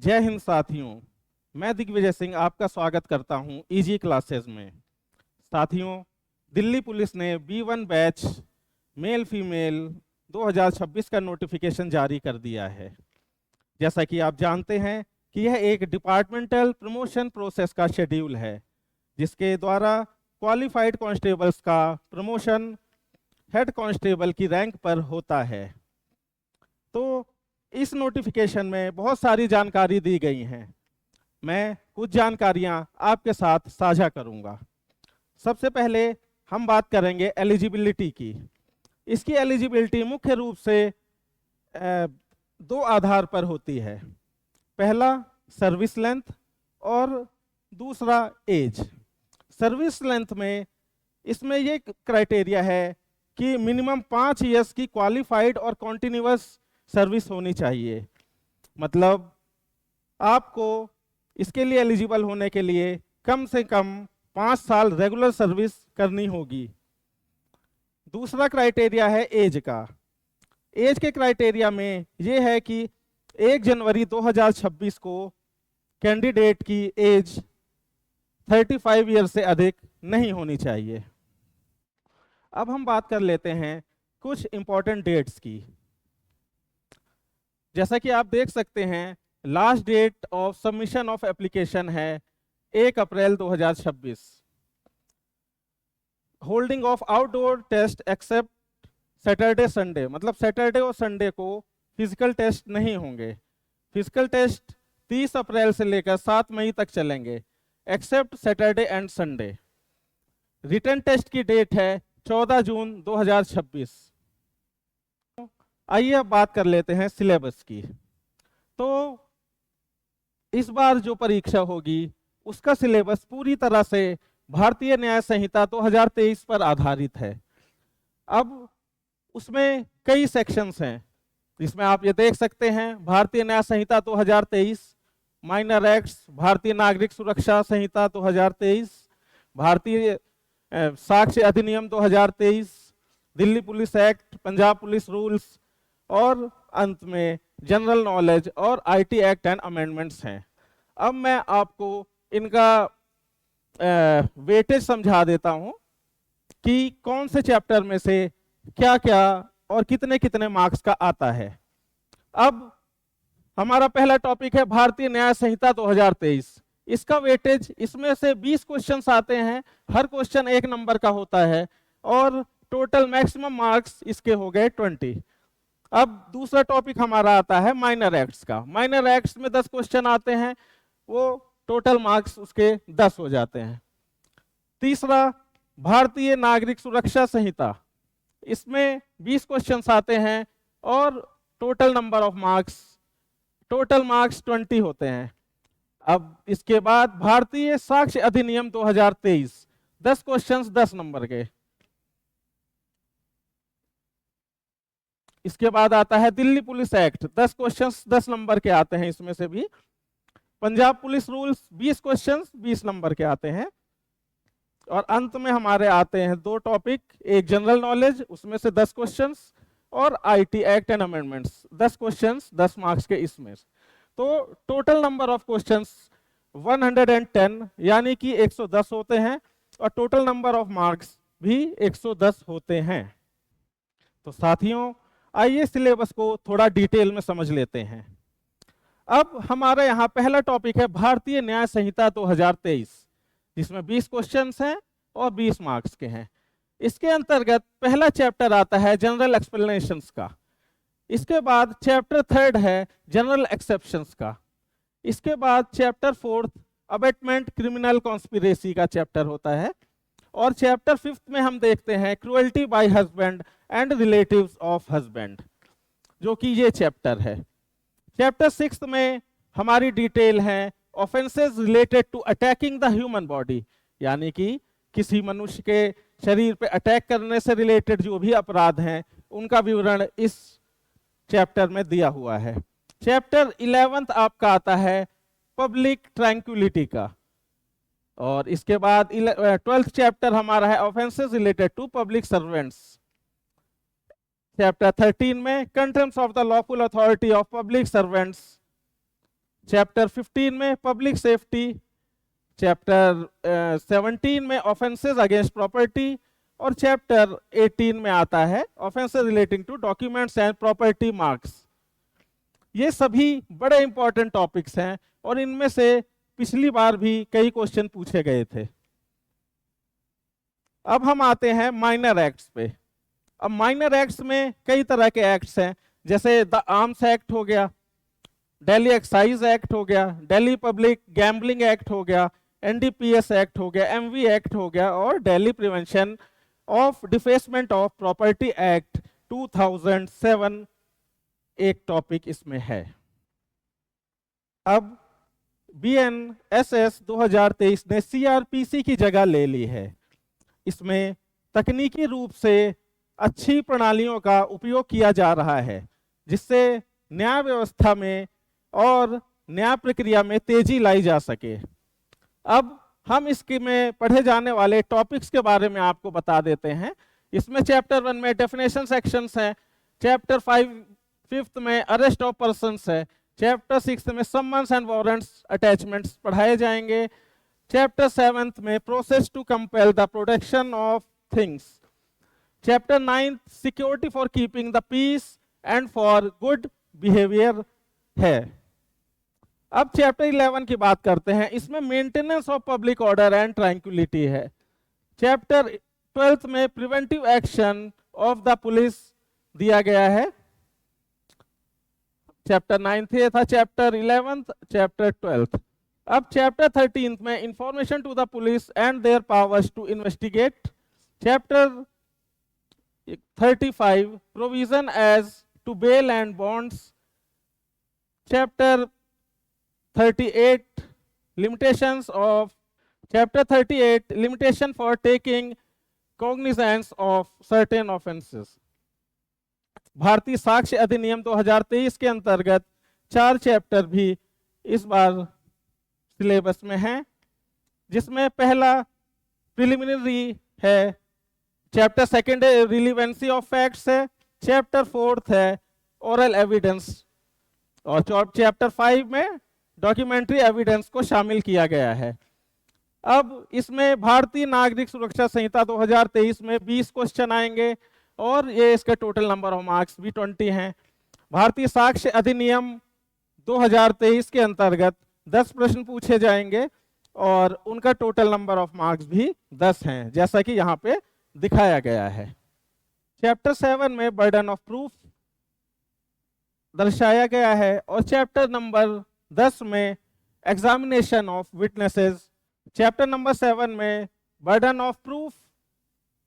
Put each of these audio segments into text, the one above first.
जय हिंद साथियों, मैं दिग्विजय सिंह आपका स्वागत करता हूं इजी क्लासेस में। साथियों, दिल्ली पुलिस ने B1 बैच मेल फीमेल 2026 का नोटिफिकेशन जारी कर दिया है। जैसा कि आप जानते हैं कि यह एक डिपार्टमेंटल प्रमोशन प्रोसेस का शेड्यूल है, जिसके द्वारा क्वालिफाइड कांस्टेबल्स का प्रमोशन हेड कांस्टेबल की रैंक पर होता है। तो इस नोटिफिकेशन में बहुत सारी जानकारी दी गई हैं। मैं कुछ जानकारियां आपके साथ साझा करूंगा। सबसे पहले हम बात करेंगे एलिजिबिलिटी की। इसकी एलिजिबिलिटी मुख्य रूप से दो आधार पर होती है। पहला सर्विस लेंथ और दूसरा एज। सर्विस लेंथ में इसमें ये क्राइटेरिया है कि मिनिमम 5 इयर्स की क्वालिफाइड और कॉन्टिन्यूअस सर्विस होनी चाहिए। मतलब आपको इसके लिए एलिजिबल होने के लिए कम से कम 5 साल रेगुलर सर्विस करनी होगी। दूसरा क्राइटेरिया है एज का। एज के क्राइटेरिया में ये है कि 1 जनवरी 2026 को कैंडिडेट की एज 35 ईयर से अधिक नहीं होनी चाहिए। अब हम बात कर लेते हैं कुछ इंपॉर्टेंट डेट्स की। जैसा कि आप देख सकते हैं, last date of submission of application है 1 अप्रैल 2026। Holding of outdoor test except Saturday Sunday, मतलब सैटरडे और संडे को फिजिकल टेस्ट नहीं होंगे। फिजिकल टेस्ट 30 अप्रैल से लेकर 7 मई तक चलेंगे, except Saturday and Sunday. Written test की डेट है 14 जून 2026। आइए अब बात कर लेते हैं सिलेबस की। तो इस बार जो परीक्षा होगी उसका सिलेबस पूरी तरह से भारतीय न्याय संहिता 2023 पर आधारित है। अब उसमें कई सेक्शंस हैं, जिसमें आप ये देख सकते हैं भारतीय न्याय संहिता 2023, माइनर एक्ट्स, भारतीय नागरिक सुरक्षा संहिता 2023, भारतीय साक्ष्य अधिनियम 2023, Delhi police act, Punjab police rules और अंत में जनरल नॉलेज और आईटी एक्ट एंड अमेंडमेंट्स हैं। अब मैं आपको इनका वेटेज समझा देता हूं कि कौन से चैप्टर में से क्या क्या और कितने कितने मार्क्स का आता है। अब हमारा पहला टॉपिक है भारतीय न्याय संहिता 2023। इसका वेटेज, इसमें से 20 क्वेश्चंस आते हैं, हर क्वेश्चन 1 नंबर का होता है और टोटल मैक्सिमम मार्क्स इसके हो गए 20। अब दूसरा टॉपिक हमारा आता है माइनर एक्ट्स का। माइनर एक्ट्स में 10 क्वेश्चन आते हैं, वो टोटल मार्क्स उसके 10 हो जाते हैं। तीसरा भारतीय नागरिक सुरक्षा संहिता, इसमें 20 क्वेश्चंस आते हैं और total number of marks, total marks 20 होते हैं। अब इसके बाद भारतीय साक्ष्य अधिनियम 2023, 10 क्वेश्चंस 10 नंबर के। इसके बाद आता है Delhi police act, 10 questions 10 number के आते हैं इसमें से भी। Punjab police rules 20 questions 20 number के आते हैं। और अंत में हमारे आते हैं 2 टॉपिक, एक जनरल नॉलेज, उसमें से 10 क्वेश्चंस, और IT act and amendments, 10 questions 10 marks के इसमें। तो टोटल नंबर ऑफ क्वेश्चंस 110 यानी कि 110 होते हैं और टोटल नंबर ऑफ मार्क्स भी 110 होते हैं। तो साथियों, आइए सिलेबस को थोड़ा डिटेल में समझ लेते हैं। अब हमारा यहाँ पहला टॉपिक है भारतीय न्याय संहिता 2023, जिसमें 20 क्वेश्चंस हैं और 20 मार्क्स के हैं। इसके अंतर्गत पहला चैप्टर आता है जनरल एक्सप्लेनेशंस का। इसके बाद चैप्टर 3 है जनरल एक्सेप्शंस का। इसके बाद चैप्टर 4 अबेटमेंट क्रिमिनल कॉन्स्पिरेसी का चैप्टर होता है। और चैप्टर 5 में हम देखते हैं cruelty bye husband and relatives of husband, जो कि ये चैप्टर है। चैप्टर 6 में हमारी डिटेल है offences related to attacking the human body, यानी कि किसी मनुष्य के शरीर पे अटैक करने से रिलेटेड जो भी अपराध हैं उनका विवरण इस चैप्टर में दिया हुआ है। चैप्टर 11 आपका आता है पब्लिक ट्रैंक्विलिटी का। और इसके बाद 12th चैप्टर हमारा है offences related to public servants. Chapter 13 में contempt of the lawful authority of public servants chapter 15 में पब्लिक सेफ्टी, चैप्टर 17 में ऑफेंसेस अगेंस्ट प्रॉपर्टी, और चैप्टर 18 में आता है offences relating to documents and property marks. ये सभी बड़े इंपॉर्टेंट टॉपिक्स हैं और इनमें से पिछली बार भी कई क्वेश्चन पूछे गए थे। अब हम आते हैं माइनर एक्ट्स पे। अब माइनर एक्ट्स में कई तरह के एक्ट्स हैं, जैसे द आर्म्स एक्ट हो गया, दिल्ली एक्साइज एक्ट हो गया, दिल्ली पब्लिक गैम्बलिंग एक्ट हो गया, एनडीपीएस एक्ट हो गया, एमवी एक्ट हो गया, और Delhi prevention of defacement of property act 2007 एक टॉपिक इसमें है। अब बीएनएसएस 2023 ने सीआरपीसी की जगह ले ली है। इसमें तकनीकी रूप से अच्छी प्रणालियों का उपयोग किया जा रहा है, जिससे न्याय व्यवस्था में और न्याय प्रक्रिया में तेजी लाई जा सके। अब हम इसके में पढ़े जाने वाले टॉपिक्स के बारे में आपको बता देते हैं। इसमें चैप्टर 1 में डेफिनेशन सेक्शंस हैं, चैप्टर 5 में अरेस्ट ऑफ पर्सन्स है, चैप्टर 6 में समन्स एंड वारंट्स अटैचमेंट्स पढ़ाए जाएंगे, चैप्टर 7 में process to compel the protection of things, chapter 9 security for keeping the peace and for good behaviour है। अब चैप्टर 11 की बात करते हैं। इसमें maintenance of public order and tranquillity है। चैप्टर 12 में preventive action of the police दिया गया है। चैप्टर 9 ये था, चैप्टर 11, चैप्टर 12। अब चैप्टर 13 में information to the police and their powers to investigate, chapter 35 provision as to bail and bonds, chapter 38 limitations of chapter 38 limitation for taking cognizance of certain offenses। भारतीय साक्ष्य अधिनियम 2023 के अंतर्गत 4 chapter भी इस बार syllabus में हैं, जिसमें पहला प्रिलिमिनरी है, चैप्टर 2 रिलीवेंसी ऑफ फैक्ट्स है, चैप्टर 4 है ओरल एविडेंस, और चैप्टर 5 में डॉक्यूमेंट्री एविडेंस को शामिल किया गया है। अब इसमें भारतीय नागरिक सुरक्षा संहिता 2023 में 20 क्वेश्चन आएंगे और ये इसका टोटल नंबर ऑफ मार्क्स भी 20 हैं। भारतीय साक्ष्य अधिनियम 2023 के अंतर्गत 10 प्रश्न पूछे जाएंगे और उनका टोटल नंबर ऑफ मार्क्स भी 10 हैं, जैसा कि यहाँ पे दिखाया गया है। चैप्टर 7 में बर्डन ऑफ प्रूफ दर्शाया गया है और चैप्टर नंबर 10 में examination of witnesses, chapter number 7 में बर्डन ऑफ प्रूफ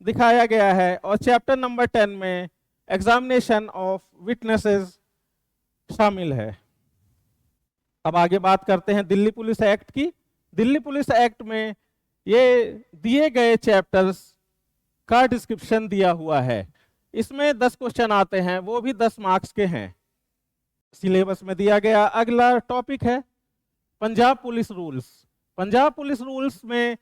दिखाया गया है और चैप्टर नंबर 10 में एग्जामिनेशन ऑफ विटनेसेस शामिल है। अब आगे बात करते हैं दिल्ली पुलिस एक्ट की। दिल्ली पुलिस एक्ट में ये दिए गए चैप्टर्स का डिस्क्रिप्शन दिया हुआ है। इसमें 10 क्वेश्चन आते हैं, वो भी 10 मार्क्स के हैं, सिलेबस में दिया गया। अगला टॉपिक है Punjab police rules. Punjab police rules में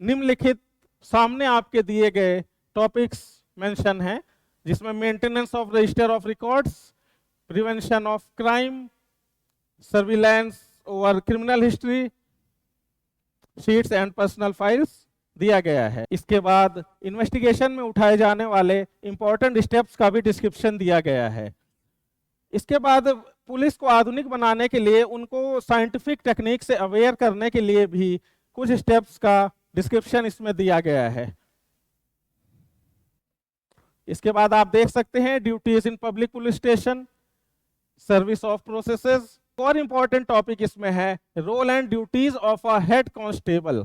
निम्नलिखित सामने आपके दिए गए टॉपिक्स मेंशन हैं, जिसमें maintenance of register of records, prevention of crime, surveillance over criminal history, sheets and personal files दिया गया है। इसके बाद इन्वेस्टिगेशन में उठाए जाने वाले इंपॉर्टेंट स्टेप्स का भी डिस्क्रिप्शन दिया गया है। इसके बाद पुलिस को आधुनिक बनाने के लिए उनको साइंटिफिक टेक्निक से अवेयर करने के लिए भी कुछ स्टेप्स का डिस्क्रिप्शन इसमें दिया गया है। इसके बाद आप देख सकते हैं duties in public police station, service of processes. और इंपॉर्टेंट टॉपिक इसमें है role and duties of a head constable.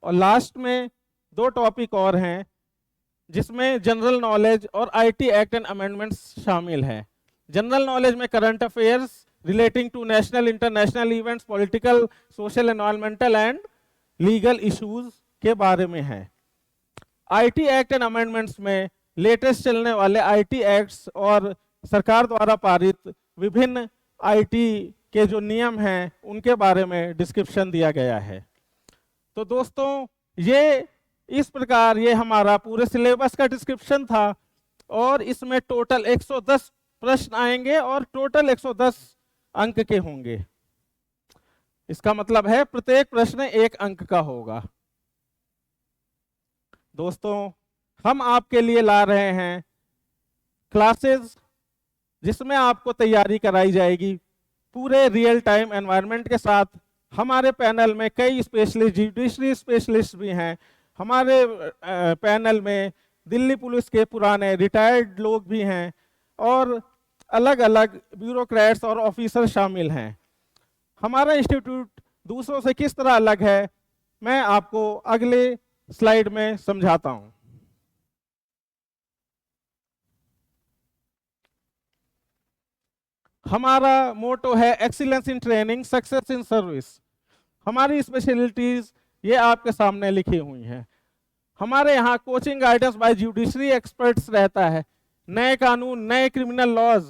और लास्ट में 2 टॉपिक और हैं, जिसमें जनरल नॉलेज और आईटी एक्ट एंड अमेंडमेंट्स शामिल हैं। जनरल नॉलेज में current affairs relating to national international events, political, social, environmental and legal issues के बारे में है। आईटी एक्ट एंड अमेंडमेंट्स में लेटेस्ट चलने वाले आईटी एक्ट्स और सरकार द्वारा पारित विभिन्न आईटी के जो नियम हैं उनके बारे में डिस्क्रिप्शन दिया गया है। तो दोस्तों, ये इस प्रकार ये हमारा पूरे सिलेबस का डिस्क्रिप्शन था और इसमें टोटल 110 प्रश्न आएंगे और टोटल 110 अंक के होंगे। इसका मतलब है प्रत्येक प्रश्न 1 अंक का होगा। दोस्तों, हम आपके लिए ला रहे हैं क्लासेस जिसमें आपको तैयारी कराई जाएगी पूरे रियल टाइम एनवायरनमेंट के साथ। हमारे पैनल में कई स्पेशलिस्ट, जुडिशरी स्पेशलिस्ट भी हैं। हमारे पैनल में दिल्ली पुलिस के पुराने रिटायर्ड लोग भी हैं और अलग अलग ब्यूरोक्रेट्स और ऑफिसर शामिल हैं। हमारा इंस्टीट्यूट दूसरों से किस तरह अलग है, मैं आपको अगले स्लाइड में समझाता हूं। हमारा मोटो है excellence in training, success in service. हमारी स्पेशलिटीज ये आपके सामने लिखी हुई हैं। हमारे यहाँ coaching guidance bye judiciary experts रहता है। नए कानून, नए क्रिमिनल लॉज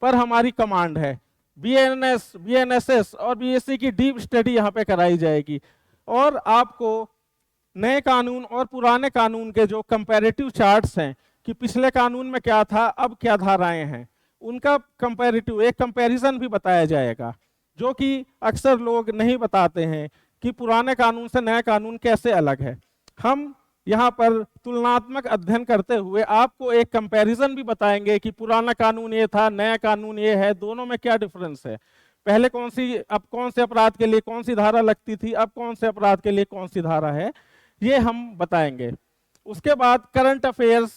पर हमारी कमांड है। बीएनएस, बीएनएसएस और बीएससी की डीप स्टडी यहाँ पे कराई जाएगी और आपको नए कानून और पुराने कानून के जो कंपैरेटिव चार्ट्स हैं कि पिछले कानून में क्या था, अब क्या धाराएं हैं, उनका कंपैरेटिव, एक कंपैरिजन भी बताया जाएगा, जो कि अक्सर लोग नहीं बताते हैं कि पुराने कानून से नया कानून कैसे अलग है। हम यहाँ पर तुलनात्मक अध्ययन करते हुए आपको एक कंपैरिजन भी बताएंगे कि पुराना कानून ये था, नया कानून ये है, दोनों में क्या डिफरेंस है, पहले कौन सी, अब कौन से अपराध के लिए कौन सी धारा लगती थी, अब कौन से अपराध के लिए कौन सी धारा है, ये हम बताएंगे। उसके बाद करंट अफेयर्स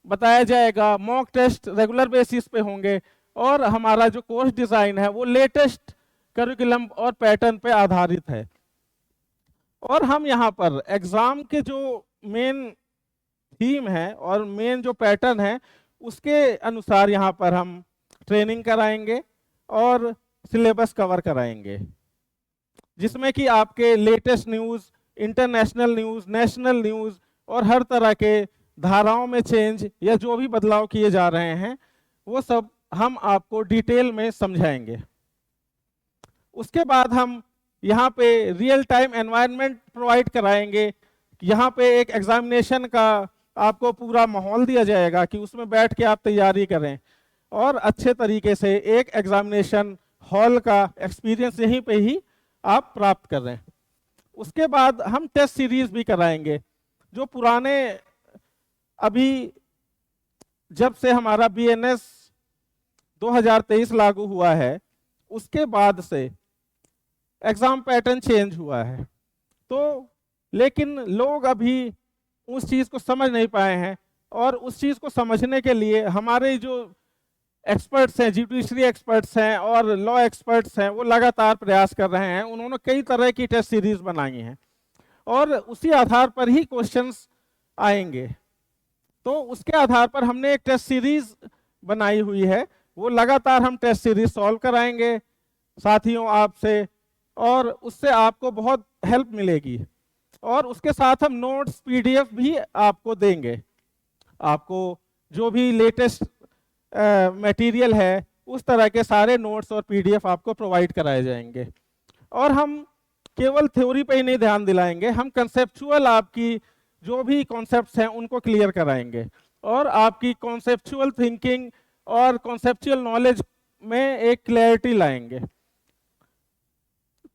बताया जाएगा, मॉक टेस्ट रेगुलर बेसिस पे होंगे और हमारा जो कोर्स डिजाइन है वो लेटेस्ट करिकुलम और पैटर्न पे आधारित है। और हम यहाँ पर एग्जाम के जो मेन थीम है और मेन जो पैटर्न है उसके अनुसार यहाँ पर हम ट्रेनिंग कराएंगे और सिलेबस कवर कराएंगे, जिसमें कि आपके latest news, international news, national news और हर तरह के धाराओं में चेंज या जो भी बदलाव किए जा रहे हैं वो सब हम आपको डिटेल में समझाएंगे। उसके बाद हम यहाँ पे रियल टाइम एनवायरनमेंट प्रोवाइड कराएंगे। यहाँ पे एक एग्जामिनेशन का आपको पूरा माहौल दिया जाएगा कि उसमें बैठ के आप तैयारी करें और अच्छे तरीके से एक एग्जामिनेशन हॉल का एक्सपीरियंस यहीं पे ही आप प्राप्त कर रहे हैं। उसके बाद हम टेस्ट सीरीज भी कराएंगे। जो पुराने, अभी जब से हमारा बीएनएस 2023 लागू हुआ है उसके बाद से एग्जाम पैटर्न चेंज हुआ है, तो लेकिन लोग अभी उस चीज़ को समझ नहीं पाए हैं और उस चीज़ को समझने के लिए हमारे जो एक्सपर्ट्स हैं, जुडिशरी एक्सपर्ट्स हैं और लॉ एक्सपर्ट्स हैं, वो लगातार प्रयास कर रहे हैं। उन्होंने कई तरह की टेस्ट सीरीज बनाई हैं और उसी आधार पर ही क्वेश्चंस आएंगे। तो उसके आधार पर हमने एक टेस्ट सीरीज बनाई हुई है, वो लगातार हम टेस्ट सीरीज सॉल्व कराएंगे साथियों आपसे और उससे आपको बहुत हेल्प मिलेगी। और उसके साथ हम नोट्स, पीडीएफ भी आपको देंगे। आपको जो भी लेटेस्ट मटेरियल है उस तरह के सारे नोट्स और पीडीएफ आपको प्रोवाइड कराए जाएंगे। और हम केवल थ्योरी पे ही नहीं ध्यान दिलाएंगे, हम कंसेप्चुअल आपकी जो भी कॉन्सेप्ट्स हैं उनको क्लियर कराएंगे और आपकी कॉन्सेप्चुअल थिंकिंग और कॉन्सेप्चुअल नॉलेज में एक क्लैरिटी लाएंगे।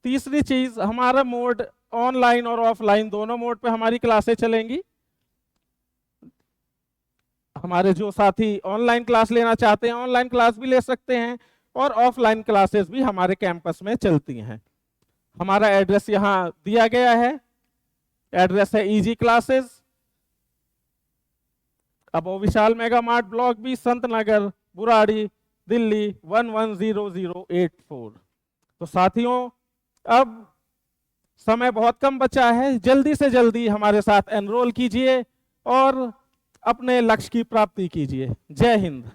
तीसरी चीज, हमारा मोड ऑनलाइन और ऑफलाइन दोनों मोड पे हमारी क्लासें चलेंगी। हमारे जो साथी ऑनलाइन क्लास लेना चाहते हैं ऑनलाइन क्लास भी ले सकते हैं और ऑफलाइन क्लासेस भी हमारे कैंपस में चलती हैं। हमारा एड्रेस यहाँ दिया गया है, एड्रेस है ईजी क्लासेस, अब विशाल mega mart, block B, Sant Nagar, Burari, Delhi 110084। तो साथियों, अब समय बहुत कम बचा है, जल्दी से जल्दी हमारे साथ एनरोल कीजिए और अपने लक्ष्य की प्राप्ति कीजिए। जय हिंद।